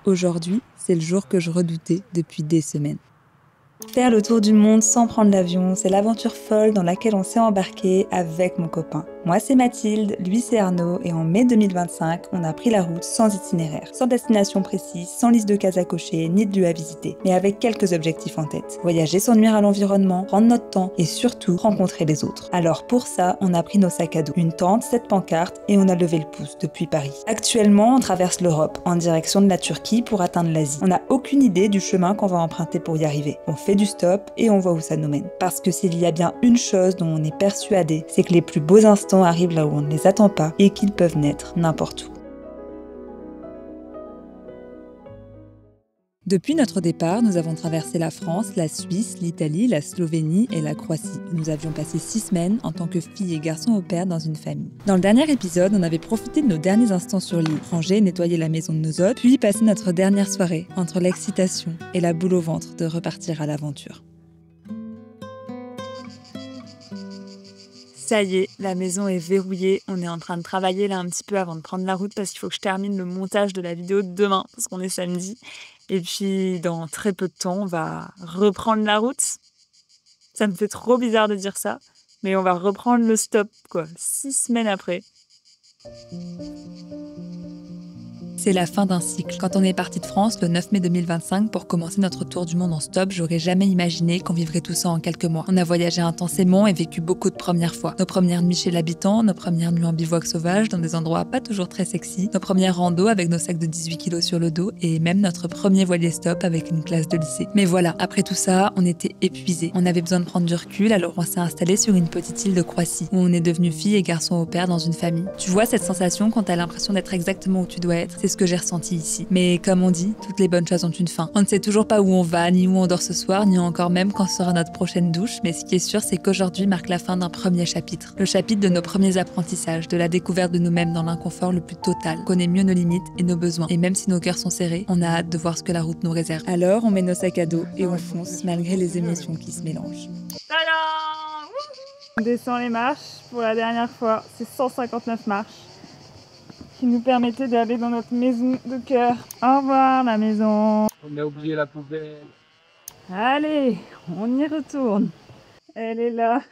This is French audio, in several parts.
aujourd'hui, c'est le jour que je redoutais depuis des semaines. Faire le tour du monde sans prendre l'avion, c'est l'aventure folle dans laquelle on s'est embarqué avec mon copain. Moi c'est Mathilde, lui c'est Arnaud et en mai 2025, on a pris la route sans itinéraire, sans destination précise, sans liste de cases à cocher, ni de lieux à visiter, mais avec quelques objectifs en tête. Voyager sans nuire à l'environnement, prendre notre temps et surtout rencontrer les autres. Alors pour ça, on a pris nos sacs à dos, une tente, 7 pancartes et on a levé le pouce depuis Paris. Actuellement, on traverse l'Europe en direction de la Turquie pour atteindre l'Asie. On n'a aucune idée du chemin qu'on va emprunter pour y arriver. On fait du stop et on voit où ça nous mène. Parce que s'il y a bien une chose dont on est persuadé, c'est que les plus beaux instants arrivent là où on ne les attend pas et qu'ils peuvent naître n'importe où. Depuis notre départ, nous avons traversé la France, la Suisse, l'Italie, la Slovénie et la Croatie. Nous avions passé 6 semaines en tant que filles et garçons au pair dans une famille. Dans le dernier épisode, on avait profité de nos derniers instants sur l'île, ranger, nettoyer la maison de nos hôtes, puis passer notre dernière soirée entre l'excitation et la boule au ventre de repartir à l'aventure. Ça y est, la maison est verrouillée. On est en train de travailler là un petit peu avant de prendre la route parce qu'il faut que je termine le montage de la vidéo de demain parce qu'on est samedi. Et puis, dans très peu de temps, on va reprendre la route. Ça me fait trop bizarre de dire ça, mais on va reprendre le stop, 6 semaines après. C'est la fin d'un cycle. Quand on est parti de France le 9 mai 2025 pour commencer notre tour du monde en stop, j'aurais jamais imaginé qu'on vivrait tout ça en quelques mois. On a voyagé intensément et vécu beaucoup de premières fois. Nos premières nuits chez l'habitant, nos premières nuits en bivouac sauvage dans des endroits pas toujours très sexy, nos premières randos avec nos sacs de 18 kilos sur le dos et même notre premier voilier stop avec une classe de lycée. Mais voilà, après tout ça, on était épuisés. On avait besoin de prendre du recul, alors on s'est installé sur une petite île de Croatie où on est devenus filles et garçons au pair dans une famille. Tu vois cette sensation quand t'as l'impression d'être exactement où tu dois être? C'est ce que j'ai ressenti ici. Mais comme on dit, toutes les bonnes choses ont une fin. On ne sait toujours pas où on va, ni où on dort ce soir, ni encore même quand sera notre prochaine douche, mais ce qui est sûr, c'est qu'aujourd'hui marque la fin d'un premier chapitre. Le chapitre de nos premiers apprentissages, de la découverte de nous-mêmes dans l'inconfort le plus total. On connaît mieux nos limites et nos besoins. Et même si nos cœurs sont serrés, on a hâte de voir ce que la route nous réserve. Alors, on met nos sacs à dos et on fonce, malgré les émotions qui se mélangent. Tadam! On descend les marches pour la dernière fois. C'est 159 marches qui nous permettait d'aller dans notre maison de cœur. Au revoir la maison. On a oublié la poubelle. Allez, on y retourne. Elle est là.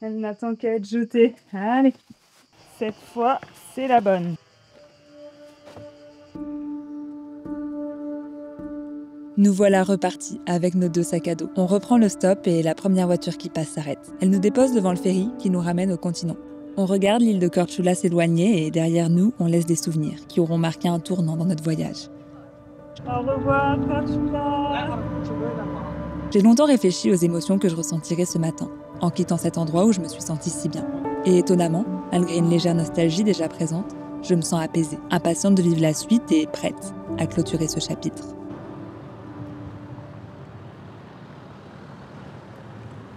Elle n'attend qu'à être jetée. Allez. Cette fois, c'est la bonne. Nous voilà repartis avec nos 2 sacs à dos. On reprend le stop et la première voiture qui passe s'arrête. Elle nous dépose devant le ferry qui nous ramène au continent. On regarde l'île de Korčula s'éloigner et derrière nous, on laisse des souvenirs qui auront marqué un tournant dans notre voyage. Au revoir, Korčula. J'ai longtemps réfléchi aux émotions que je ressentirais ce matin, en quittant cet endroit où je me suis sentie si bien. Et étonnamment, malgré une légère nostalgie déjà présente, je me sens apaisée, impatiente de vivre la suite et prête à clôturer ce chapitre.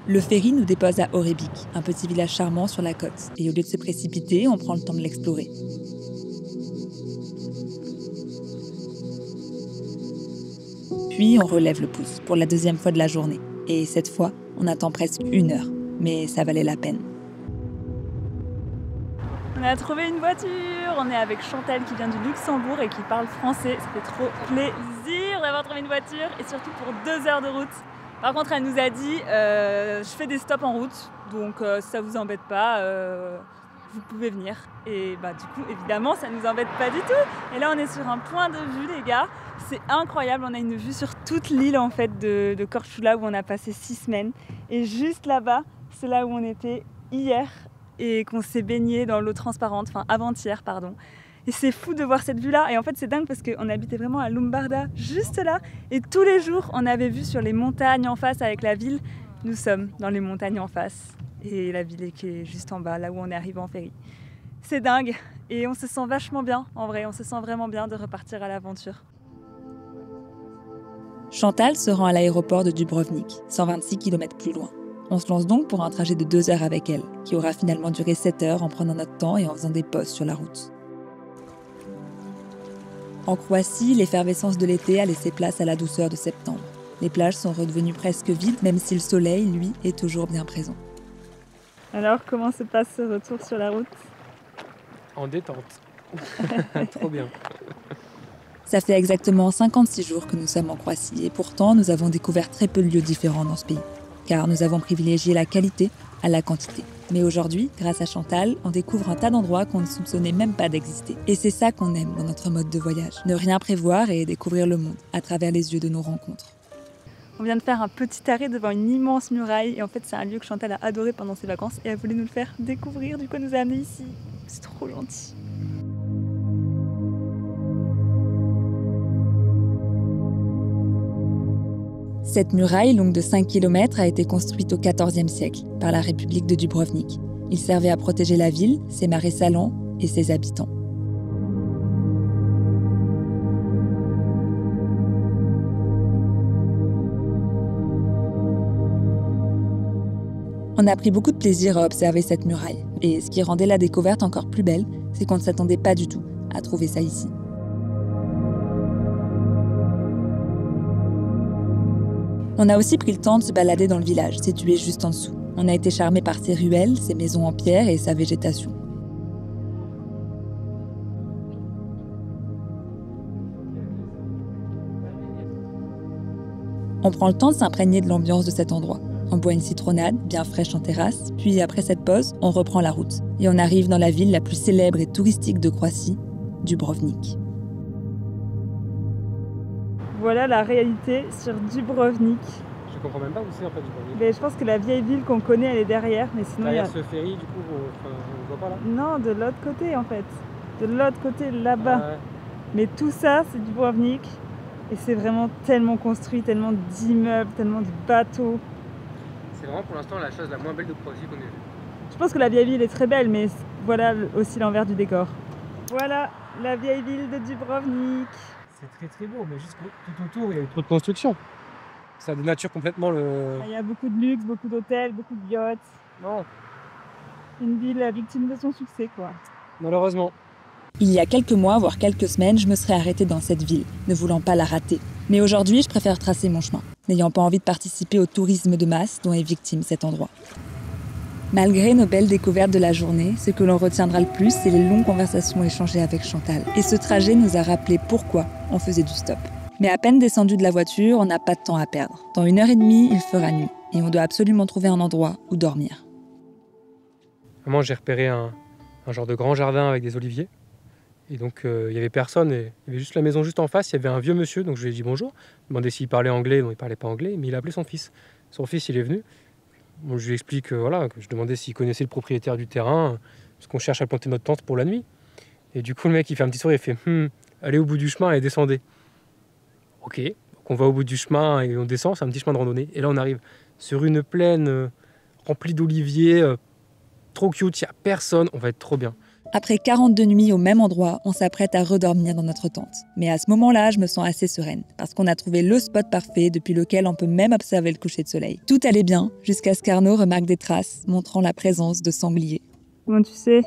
Le ferry nous dépose à Orebić, un petit village charmant sur la côte. Et au lieu de se précipiter, on prend le temps de l'explorer. Puis on relève le pouce pour la 2e fois de la journée. Et cette fois, on attend presque 1 heure. Mais ça valait la peine. On a trouvé une voiture. On est avec Chantal qui vient du Luxembourg et qui parle français. Ça fait trop plaisir d'avoir trouvé une voiture et surtout pour 2 heures de route. Par contre, elle nous a dit je fais des stops en route, donc si ça vous embête pas, vous pouvez venir. Et du coup, évidemment, ça nous embête pas du tout. Et là, on est sur un point de vue, les gars. C'est incroyable, on a une vue sur toute l'île en fait de Korčula où on a passé 6 semaines. Et juste là-bas, c'est là où on était hier et qu'on s'est baigné dans l'eau transparente, enfin avant-hier, pardon. Et c'est fou de voir cette vue-là. Et en fait, c'est dingue parce qu'on habitait vraiment à Lumbarda, juste là. Et tous les jours, on avait vu sur les montagnes en face avec la ville. Nous sommes dans les montagnes en face. Et la ville qui est juste en bas, là où on est arrivé en ferry. C'est dingue. Et on se sent vachement bien, en vrai. On se sent vraiment bien de repartir à l'aventure. Chantal se rend à l'aéroport de Dubrovnik, 126 km plus loin. On se lance donc pour un trajet de 2 heures avec elle, qui aura finalement duré 7 heures en prenant notre temps et en faisant des pauses sur la route. En Croatie, l'effervescence de l'été a laissé place à la douceur de septembre. Les plages sont redevenues presque vides, même si le soleil, lui, est toujours bien présent. Alors, comment se passe ce retour sur la route ? En détente. Trop bien. Ça fait exactement 56 jours que nous sommes en Croatie et pourtant nous avons découvert très peu de lieux différents dans ce pays. Car nous avons privilégié la qualité à la quantité. Mais aujourd'hui, grâce à Chantal, on découvre un tas d'endroits qu'on ne soupçonnait même pas d'exister. Et c'est ça qu'on aime dans notre mode de voyage. Ne rien prévoir et découvrir le monde à travers les yeux de nos rencontres. On vient de faire un petit arrêt devant une immense muraille et en fait c'est un lieu que Chantal a adoré pendant ses vacances et elle voulait nous le faire découvrir, du coup elle nous a amenés ici. C'est trop gentil. Cette muraille, longue de 5 km, a été construite au XIVe siècle par la République de Dubrovnik. Il servait à protéger la ville, ses marais salants et ses habitants. On a pris beaucoup de plaisir à observer cette muraille. Et ce qui rendait la découverte encore plus belle, c'est qu'on ne s'attendait pas du tout à trouver ça ici. On a aussi pris le temps de se balader dans le village, situé juste en dessous. On a été charmés par ses ruelles, ses maisons en pierre et sa végétation. On prend le temps de s'imprégner de l'ambiance de cet endroit. On boit une citronnade, bien fraîche en terrasse, puis après cette pause, on reprend la route. Et on arrive dans la ville la plus célèbre et touristique de Croatie, Dubrovnik. Voilà la réalité sur Dubrovnik. Je comprends même pas où c'est en fait Dubrovnik. Mais je pense que la vieille ville qu'on connaît, elle est derrière. Mais sinon, derrière ce ferry, du coup, on le voit pas là? Non, de l'autre côté en fait. De l'autre côté, là-bas. Ouais. Mais tout ça, c'est Dubrovnik. Et c'est vraiment tellement construit, tellement d'immeubles, tellement de bateaux. C'est vraiment pour l'instant la chose la moins belle de Croatie qu'on ait vue. Je pense que la vieille ville est très belle, mais voilà aussi l'envers du décor. Voilà la vieille ville de Dubrovnik. C'est très très beau, mais juste tout autour, il y a eu trop de construction. Ça dénature complètement le... Il y a beaucoup de luxe, beaucoup d'hôtels, beaucoup de yachts. Non, Une ville victime de son succès, quoi. malheureusement. Il y a quelques mois, voire quelques semaines, je me serais arrêtée dans cette ville, ne voulant pas la rater. Mais aujourd'hui, je préfère tracer mon chemin, n'ayant pas envie de participer au tourisme de masse dont est victime cet endroit. Malgré nos belles découvertes de la journée, ce que l'on retiendra le plus, c'est les longues conversations échangées avec Chantal. Et ce trajet nous a rappelé pourquoi on faisait du stop. Mais à peine descendu de la voiture, on n'a pas de temps à perdre. Dans 1h30, il fera nuit, et on doit absolument trouver un endroit où dormir. Moi, j'ai repéré un genre de grand jardin avec des oliviers. Et donc, il n'y avait personne, et il y avait juste la maison juste en face, il y avait un vieux monsieur, donc je lui ai dit bonjour. Je lui ai demandé s'il parlait anglais, non il ne parlait pas anglais, mais il a appelé son fils. Son fils, il est venu. Bon, je lui explique voilà, que je demandais s'il connaissait le propriétaire du terrain, parce qu'on cherche à planter notre tente pour la nuit. Et du coup, le mec, il fait un petit sourire, il fait allez au bout du chemin et descendez. Ok, donc on va au bout du chemin et on descend, c'est un petit chemin de randonnée. Et là, on arrive sur une plaine remplie d'oliviers, trop cute, il n'y a personne, on va être trop bien. Après 42 nuits au même endroit, on s'apprête à redormir dans notre tente. Mais à ce moment-là, je me sens assez sereine, parce qu'on a trouvé le spot parfait depuis lequel on peut même observer le coucher de soleil. Tout allait bien, jusqu'à ce qu'Arnaud remarque des traces montrant la présence de sangliers. Comment tu sais?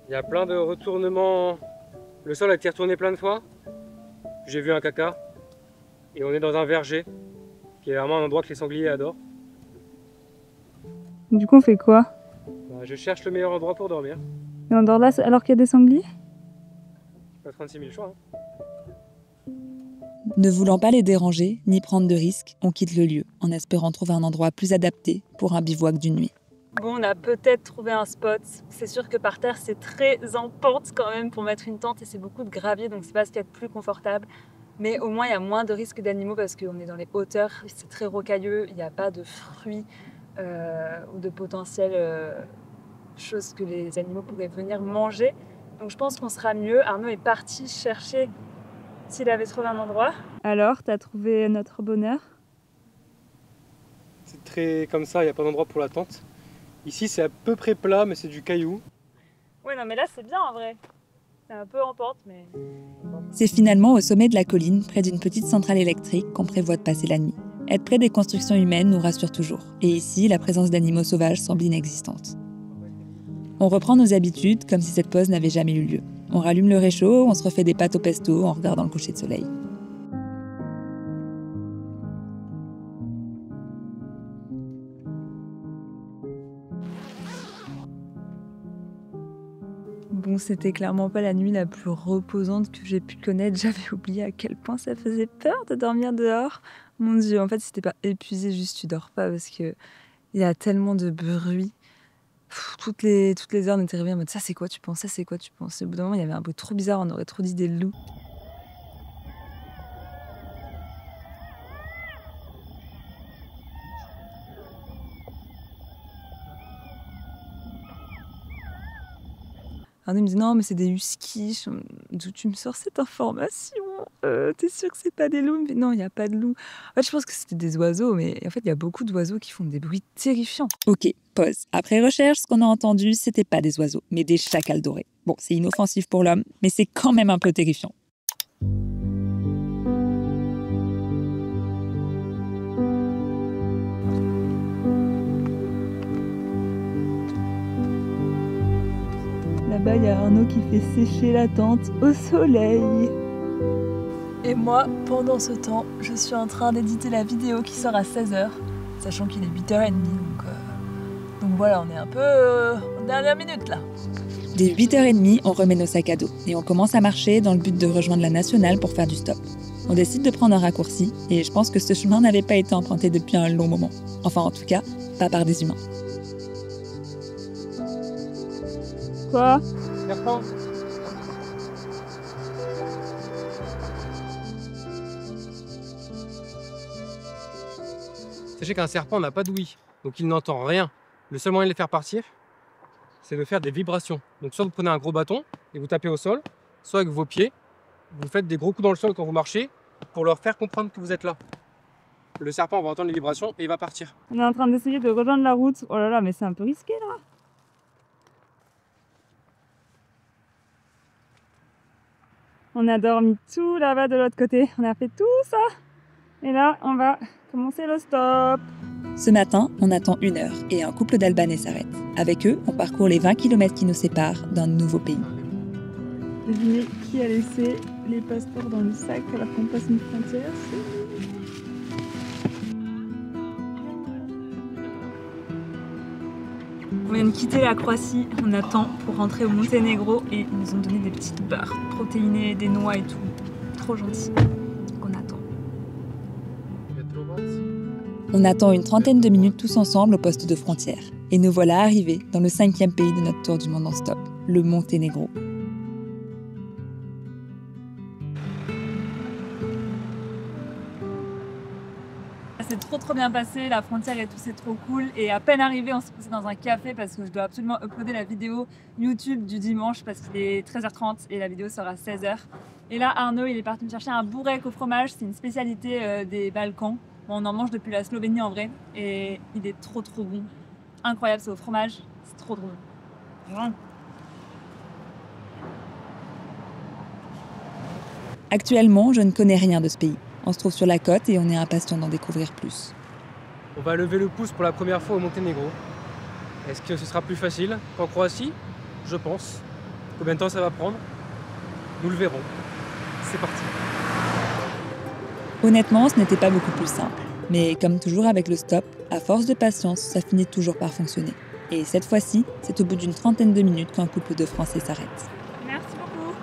Il y a plein de retournements, le sol a été retourné plein de fois. J'ai vu un caca, et on est dans un verger, qui est vraiment un endroit que les sangliers adorent. Du coup, on fait quoi? Je cherche le meilleur endroit pour dormir. Et on dort là alors qu'il y a des sangliers? Pas 36 000 choix. Ne voulant pas les déranger, ni prendre de risques, on quitte le lieu, en espérant trouver un endroit plus adapté pour un bivouac d'une nuit. Bon, on a peut-être trouvé un spot. C'est sûr que par terre, c'est très en pente quand même pour mettre une tente et c'est beaucoup de gravier, donc c'est pas ce qu'il y a de plus confortable. Mais au moins, il y a moins de risques d'animaux parce qu'on est dans les hauteurs, c'est très rocailleux, il n'y a pas de fruits ou de potentielles choses que les animaux pourraient venir manger. Donc je pense qu'on sera mieux. Arnaud est parti chercher s'il avait trouvé un endroit. Alors, t'as trouvé notre bonheur? C'est très comme ça, il n'y a pas d'endroit pour la tente. Ici, c'est à peu près plat, mais c'est du caillou. Ouais, non, mais là, c'est bien en vrai. C'est un peu en pente, mais... C'est finalement au sommet de la colline, près d'une petite centrale électrique, qu'on prévoit de passer la nuit. Être près des constructions humaines nous rassure toujours. Et ici, la présence d'animaux sauvages semble inexistante. On reprend nos habitudes comme si cette pause n'avait jamais eu lieu. On rallume le réchaud, on se refait des pâtes au pesto en regardant le coucher de soleil. Bon Bon, c'était clairement pas la nuit la plus reposante que j'ai pu connaître. J'avais oublié à quel point ça faisait peur de dormir dehors. Mon Dieu, en fait, si t'es pas épuisé, juste tu dors pas parce que il y a tellement de bruit. Toutes les heures, on était réveillés en mode ça c'est quoi tu penses, ça c'est quoi tu penses. Au bout d'un moment, il y avait un bruit trop bizarre, on aurait trop dit des loups. Arnaud me dit non mais c'est des huskies. D'où tu me sors cette information? T'es sûr que c'est pas des loups? Mais non, il n'y a pas de loups. En fait, je pense que c'était des oiseaux, mais en fait, il y a beaucoup d'oiseaux qui font des bruits terrifiants. Ok, pause. Après recherche, ce qu'on a entendu, c'était pas des oiseaux, mais des chacals dorés. Bon, c'est inoffensif pour l'homme, mais c'est quand même un peu terrifiant. Là-bas, il y a Arnaud qui fait sécher la tente au soleil. Et moi, pendant ce temps, je suis en train d'éditer la vidéo qui sort à 16h, sachant qu'il est 8h30, donc voilà, on est un peu en dernière minute là. Dès 8h30, on remet nos sacs à dos et on commence à marcher dans le but de rejoindre la nationale pour faire du stop. On décide de prendre un raccourci et je pense que ce chemin n'avait pas été emprunté depuis un long moment. Enfin, en tout cas, pas par des humains. Quoi? Serpent. Sachez qu'un serpent n'a pas d'ouïe, donc il n'entend rien. Le seul moyen de les faire partir, c'est de faire des vibrations. Donc soit vous prenez un gros bâton et vous tapez au sol, soit avec vos pieds, vous faites des gros coups dans le sol quand vous marchez pour leur faire comprendre que vous êtes là. Le serpent va entendre les vibrations et il va partir. On est en train d'essayer de rejoindre la route. Oh là là, mais c'est un peu risqué là. On a dormi tout là-bas de l'autre côté. On a fait tout ça. Et là, on va commencer le stop. Ce matin, on attend 1 heure et un couple d'Albanais s'arrête. Avec eux, on parcourt les 20 km qui nous séparent d'un nouveau pays. Devinez qui a laissé les passeports dans le sac alors qu'on passe une frontière? On vient de quitter la Croatie, on attend pour rentrer au Monténégro et ils nous ont donné des petites barres protéinées, des noix et tout. Trop gentil. Donc on attend. On attend une trentaine de minutes tous ensemble au poste de frontière. Et nous voilà arrivés dans le 5e pays de notre tour du monde en stop, le Monténégro. C'est trop bien passé, la frontière et tout, c'est trop cool. Et à peine arrivé, on s'est posé dans un café parce que je dois absolument uploader la vidéo YouTube du dimanche parce qu'il est 13h30 et la vidéo sera à 16h. Et là, Arnaud, il est parti me chercher un bourrec au fromage, c'est une spécialité des Balkans. Bon, on en mange depuis la Slovénie en vrai et il est trop bon. Incroyable, c'est au fromage, c'est trop bon. Actuellement, je ne connais rien de ce pays. On se trouve sur la côte et on est impatient d'en découvrir plus. On va lever le pouce pour la première fois au Monténégro. Est-ce que ce sera plus facile qu'en Croatie? Je pense. Combien de temps ça va prendre? Nous le verrons. C'est parti. Honnêtement, ce n'était pas beaucoup plus simple. Mais comme toujours avec le stop, à force de patience, ça finit toujours par fonctionner. Et cette fois-ci, c'est au bout d'une trentaine de minutes qu'un couple de Français s'arrête. Merci beaucoup.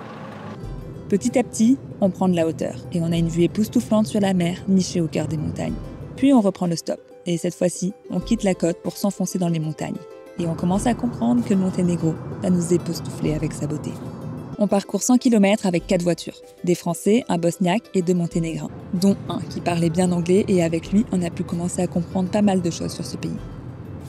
Petit à petit, on prend de la hauteur et on a une vue époustouflante sur la mer nichée au cœur des montagnes. Puis on reprend le stop et cette fois-ci, on quitte la côte pour s'enfoncer dans les montagnes. Et on commence à comprendre que le Monténégro va nous époustoufler avec sa beauté. On parcourt 100 km avec 4 voitures, des Français, un Bosniaque et 2 Monténégrins, dont un qui parlait bien anglais et avec lui, on a pu commencer à comprendre pas mal de choses sur ce pays.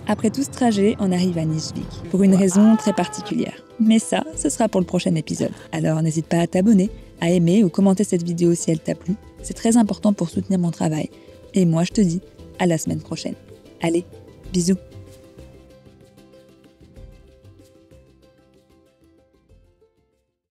Après tout ce trajet, on arrive à Nijvik, pour une raison très particulière. Mais ça, ce sera pour le prochain épisode. Alors n'hésite pas à t'abonner, à aimer ou commenter cette vidéo si elle t'a plu. C'est très important pour soutenir mon travail. Et moi, je te dis à la semaine prochaine. Allez, bisous!